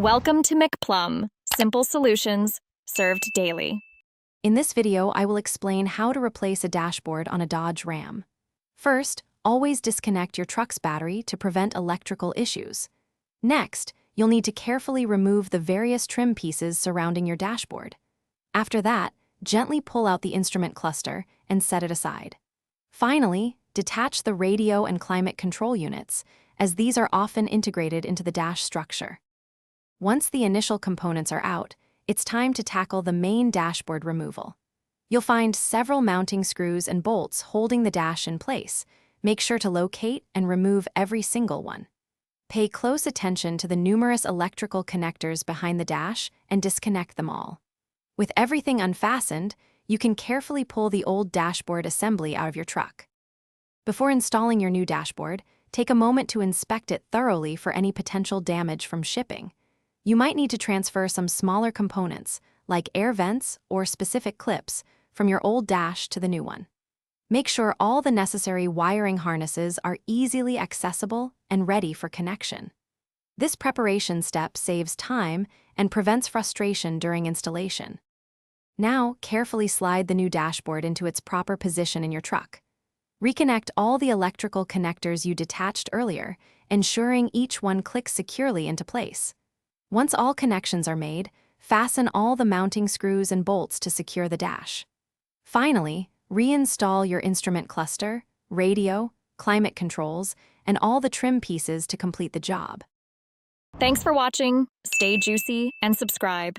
Welcome to McPlum, simple solutions served daily. In this video, I will explain how to replace a dashboard on a Dodge Ram. First, always disconnect your truck's battery to prevent electrical issues. Next, you'll need to carefully remove the various trim pieces surrounding your dashboard. After that, gently pull out the instrument cluster and set it aside. Finally, detach the radio and climate control units, as these are often integrated into the dash structure. Once the initial components are out, it's time to tackle the main dashboard removal. You'll find several mounting screws and bolts holding the dash in place. Make sure to locate and remove every single one. Pay close attention to the numerous electrical connectors behind the dash and disconnect them all. With everything unfastened, you can carefully pull the old dashboard assembly out of your truck. Before installing your new dashboard, take a moment to inspect it thoroughly for any potential damage from shipping. You might need to transfer some smaller components, like air vents or specific clips, from your old dash to the new one. Make sure all the necessary wiring harnesses are easily accessible and ready for connection. This preparation step saves time and prevents frustration during installation. Now, carefully slide the new dashboard into its proper position in your truck. Reconnect all the electrical connectors you detached earlier, ensuring each one clicks securely into place. Once all connections are made, fasten all the mounting screws and bolts to secure the dash. Finally, reinstall your instrument cluster, radio, climate controls, and all the trim pieces to complete the job. Thanks for watching. Stay juicy and subscribe.